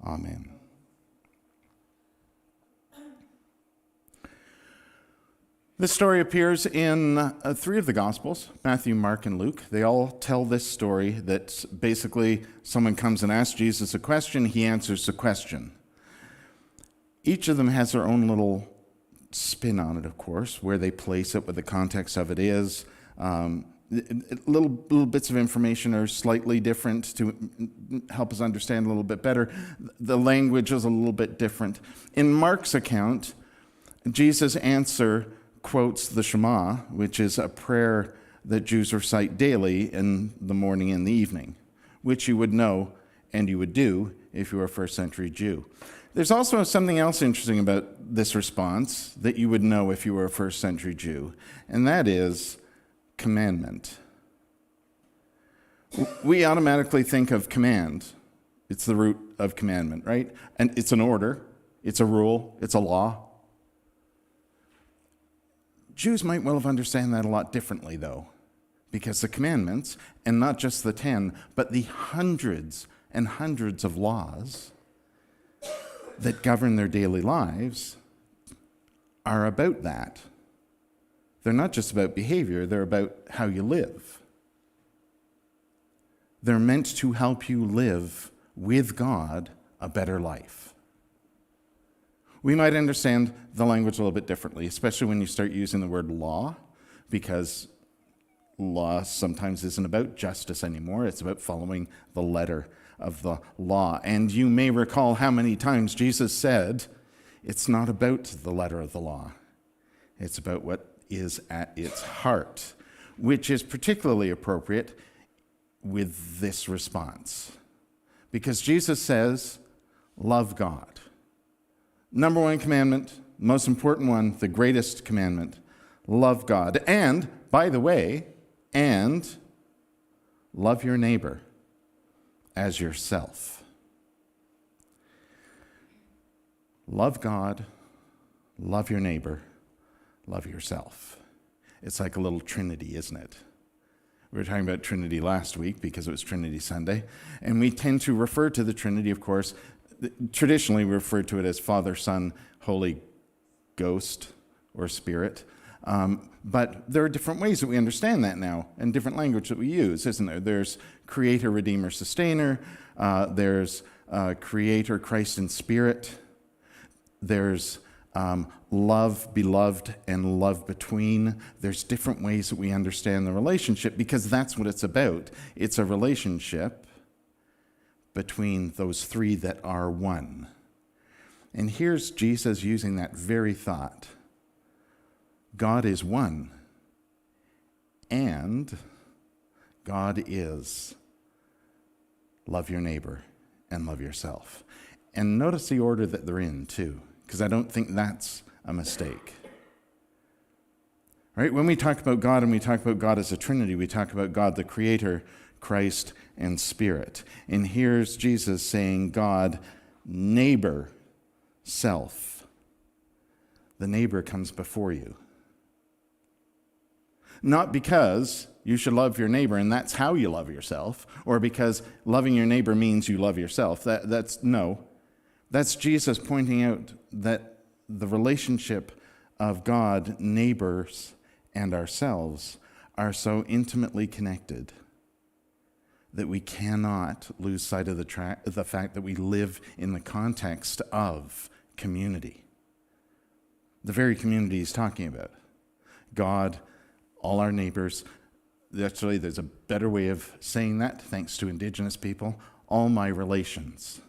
Amen. This story appears in 3 of the Gospels, Matthew, Mark, and Luke. They all tell this story that basically someone comes and asks Jesus a question, he answers the question. Each of them has their own little spin on it, of course, where they place it, what the context of it is. Little bits of information are slightly different to help us understand a little bit better. The language is a little bit different. In Mark's account, Jesus' answer quotes the Shema, which is a prayer that Jews recite daily in the morning and the evening, which you would know and you would do if you were a first century Jew. There's also something else interesting about this response that you would know if you were a first century Jew, and that is commandment. We automatically think of command. It's the root of commandment, right? And it's an order, it's a rule, it's a law. Jews might well have understood that a lot differently, though, because the commandments, and not just the 10, but the hundreds and hundreds of laws that govern their daily lives are about that. They're not just about behavior, they're about how you live. They're meant to help you live with God a better life. We might understand the language a little bit differently, especially when you start using the word law, because law sometimes isn't about justice anymore. It's about following the letter of the law. And you may recall how many times Jesus said, it's not about the letter of the law. It's about what is at its heart, which is particularly appropriate with this response. Because Jesus says, love God. Number 1 commandment, most important one, the greatest commandment, love God. And, by the way, love your neighbor as yourself. Love God, love your neighbor, love yourself. It's like a little trinity, isn't it? We were talking about Trinity last week because it was Trinity Sunday, and we tend to refer to the Trinity, of course. Traditionally, we refer to it as Father, Son, Holy Ghost, or Spirit. But there are different ways that we understand that now, and different language that we use, isn't there? There's Creator, Redeemer, Sustainer. There's Creator, Christ, and Spirit. There's love, beloved, and love between. There's different ways that we understand the relationship because that's what it's about. It's a relationship between those 3 that are one. And here's Jesus using that very thought. God is one, and God is love your neighbor and love yourself. And notice the order that they're in, too, because I don't think that's a mistake. Right? When we talk about God and we talk about God as a Trinity, we talk about God the Creator, Christ, and Spirit. And here's Jesus saying God, neighbor, self. The neighbor comes before you. Not because you should love your neighbor and that's how you love yourself, or because loving your neighbor means you love yourself. That's Jesus pointing out that the relationship of God, neighbors, and ourselves are so intimately connected that we cannot lose sight of the fact that we live in the context of community. The very community he's talking about. God, all our neighbors. Actually, there's a better way of saying that, thanks to Indigenous people. All my relations.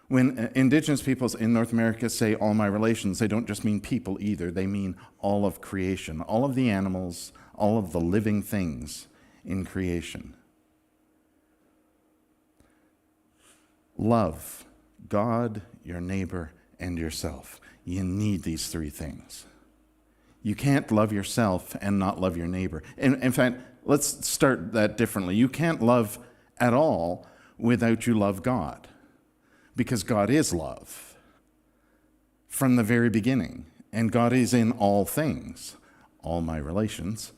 When Indigenous peoples in North America say all my relations, they don't just mean people either. They mean all of creation, all of the animals, all of the living things in creation. Love God, your neighbor, and yourself. You need these 3 things. You can't love yourself and not love your neighbor. In fact, let's start that differently. You can't love at all without you love God, because God is love from the very beginning, and God is in all things, all my relations,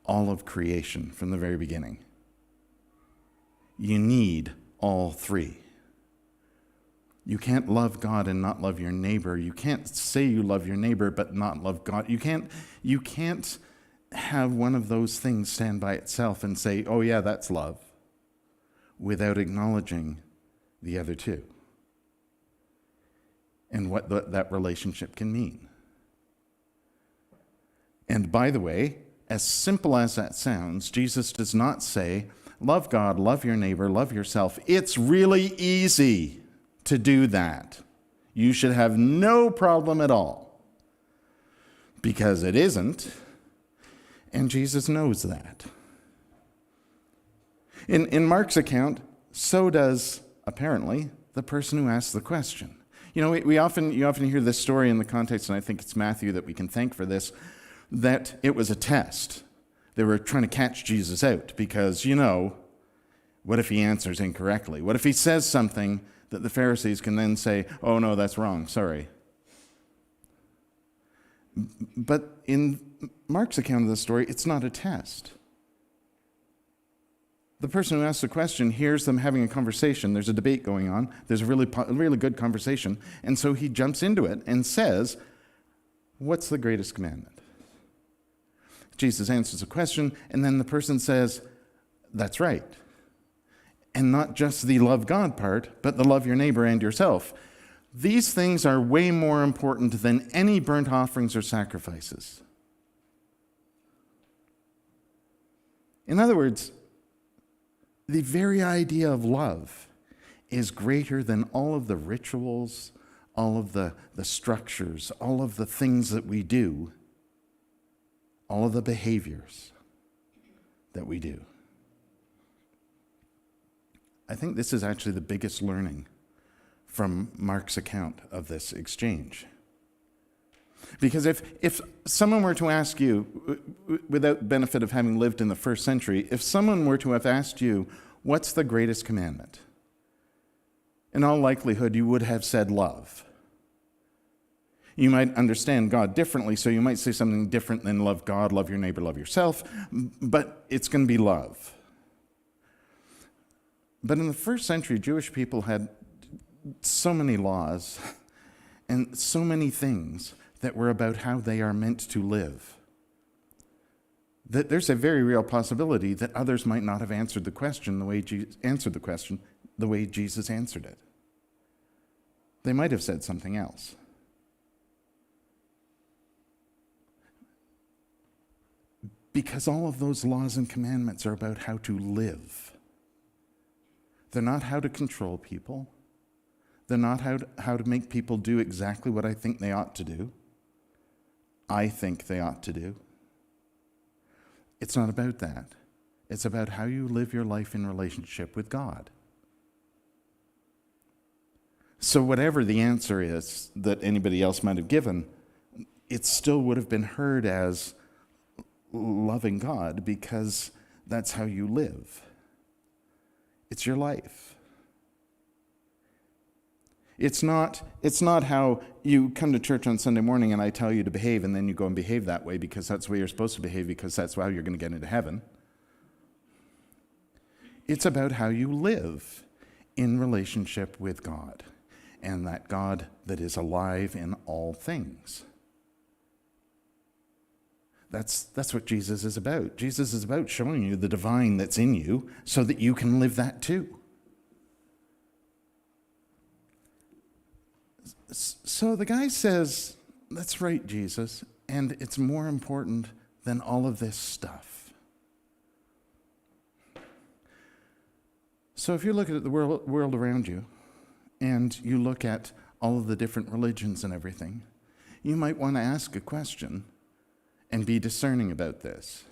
all of creation from the very beginning. You need all 3. You can't love God and not love your neighbor. You can't say you love your neighbor but not love God. You can't have one of those things stand by itself and say, oh yeah, that's love, without acknowledging the other two and what that relationship can mean. And by the way, as simple as that sounds, Jesus does not say, love God, love your neighbor, love yourself. It's really easy to do that. You should have no problem at all. Because it isn't, and Jesus knows that. In Mark's account, so does, apparently, the person who asked the question. You know, you often hear this story in the context, and I think it's Matthew that we can thank for this, that it was a test. They were trying to catch Jesus out because, what if he answers incorrectly? What if he says something that the Pharisees can then say, oh no, that's wrong, sorry. But in Mark's account of the story, it's not a test. The person who asks the question hears them having a conversation. There's a debate going on. There's a really good conversation. And so he jumps into it and says, what's the greatest commandment? Jesus answers the question, and then the person says, that's right. And not just the love God part, but the love your neighbor and yourself. These things are way more important than any burnt offerings or sacrifices. In other words, the very idea of love is greater than all of the rituals, all of the structures, all of the things that we do, all of the behaviors that we do. I think this is actually the biggest learning from Mark's account of this exchange. Because if someone were to ask you, without benefit of having lived in the first century, if someone were to have asked you, what's the greatest commandment? In all likelihood, you would have said love. You might understand God differently, so you might say something different than love God, love your neighbor, love yourself, but it's going to be love. But in the first century, Jewish people had so many laws and so many things that were about how they are meant to live, that there's a very real possibility that others might not have answered the question the way Jesus answered it. They might have said something else. Because all of those laws and commandments are about how to live. They're not how to control people. They're not how to make people do exactly what I think they ought to do. I think they ought to do. It's not about that. It's about how you live your life in relationship with God. So whatever the answer is that anybody else might have given, it still would have been heard as loving God because that's how you live. It's your life. It's not how you come to church on Sunday morning and I tell you to behave and then you go and behave that way because that's the way you're supposed to behave because that's how you're going to get into heaven. It's about how you live in relationship with God and that God that is alive in all things. That's what Jesus is about. Jesus is about showing you the divine that's in you so that you can live that too. So the guy says, that's right, Jesus, and it's more important than all of this stuff. So if you look at the world around you, and you look at all of the different religions and everything, you might want to ask a question and be discerning about this.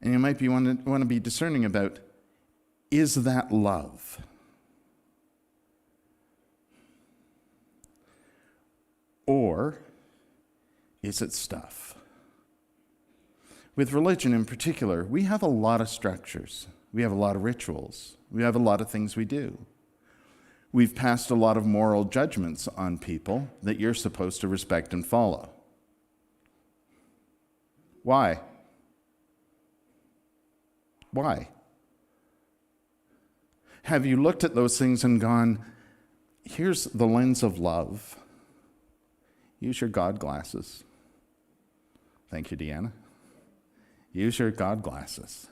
And you might want to be discerning about, is that love? Or is it stuff? With religion in particular, we have a lot of structures. We have a lot of rituals. We have a lot of things we do. We've passed a lot of moral judgments on people that you're supposed to respect and follow. Why? Why? Have you looked at those things and gone, Here's the lens of love. Use your God glasses. Thank you, Deanna. Use your God glasses.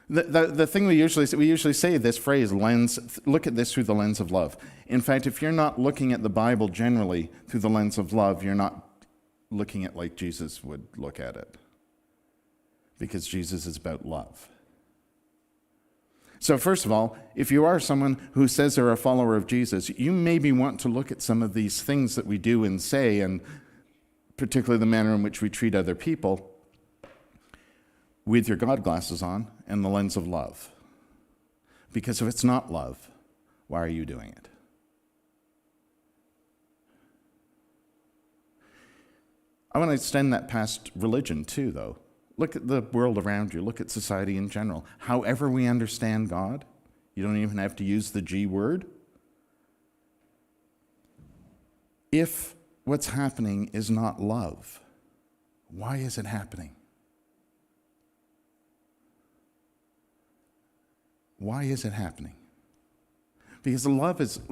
The thing we usually say this phrase, look at this through the lens of love. In fact, if you're not looking at the Bible generally through the lens of love, you're not looking at like Jesus would look at it. Because Jesus is about love. So first of all, if you are someone who says they're a follower of Jesus, you maybe want to look at some of these things that we do and say, and particularly the manner in which we treat other people, with your God glasses on and the lens of love. Because if it's not love, why are you doing it? I want to extend that past religion too, though. Look at the world around you. Look at society in general. However we understand God, you don't even have to use the G word. If what's happening is not love, why is it happening? Why is it happening? Because love isn't,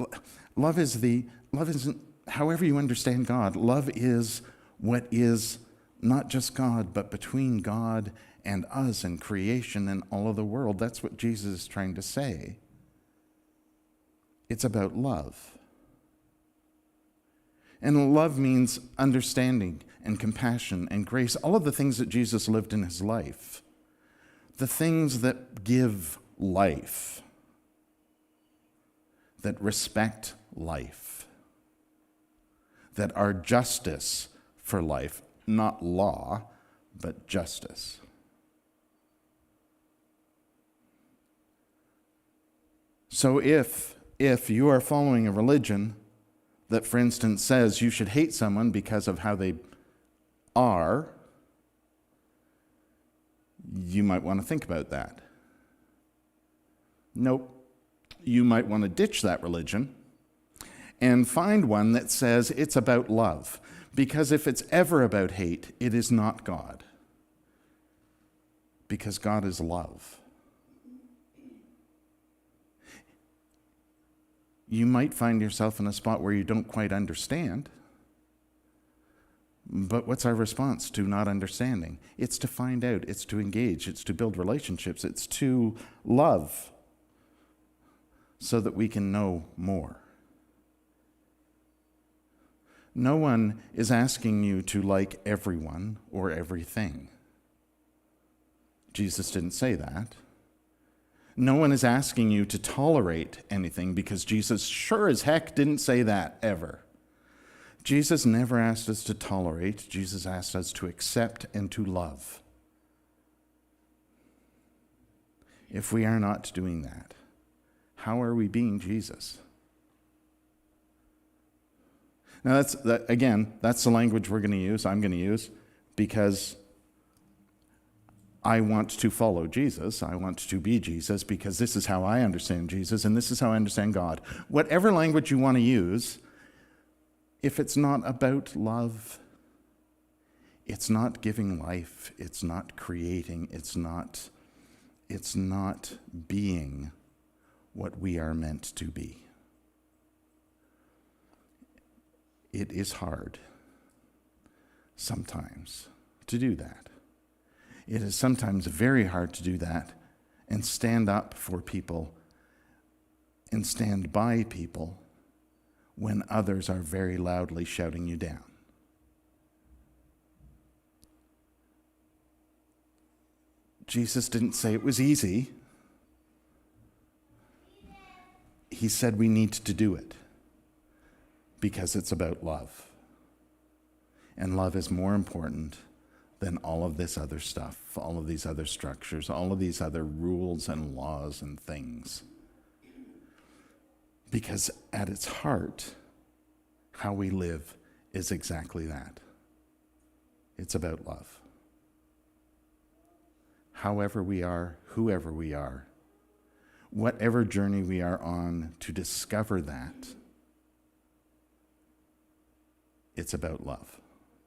however you understand God, love is what is not just God, but between God and us and creation and all of the world. That's what Jesus is trying to say. It's about love. And love means understanding and compassion and grace, all of the things that Jesus lived in his life. The things that give life, that respect life, that are justice for life. Not law, but justice. So if you are following a religion that, for instance, says you should hate someone because of how they are, you might want to think about that. Nope. You might want to ditch that religion and find one that says it's about love. Because if it's ever about hate, it is not God. Because God is love. You might find yourself in a spot where you don't quite understand. But what's our response to not understanding? It's to find out, it's to engage, it's to build relationships, it's to love so that we can know more. No one is asking you to like everyone or everything. Jesus didn't say that. No one is asking you to tolerate anything because Jesus sure as heck didn't say that ever. Jesus never asked us to tolerate. Jesus asked us to accept and to love. If we are not doing that, how are we being Jesus? Now, that's the language we're going to use, I'm going to use, because I want to follow Jesus. I want to be Jesus because this is how I understand Jesus and this is how I understand God. Whatever language you want to use, if it's not about love, it's not giving life, it's not creating, it's not being what we are meant to be. It is hard sometimes to do that. It is sometimes very hard to do that and stand up for people and stand by people when others are very loudly shouting you down. Jesus didn't say it was easy. He said we need to do it. Because it's about love. And love is more important than all of this other stuff, all of these other structures, all of these other rules and laws and things. Because at its heart, how we live is exactly that. It's about love. However we are, whoever we are, whatever journey we are on to discover that, it's about love.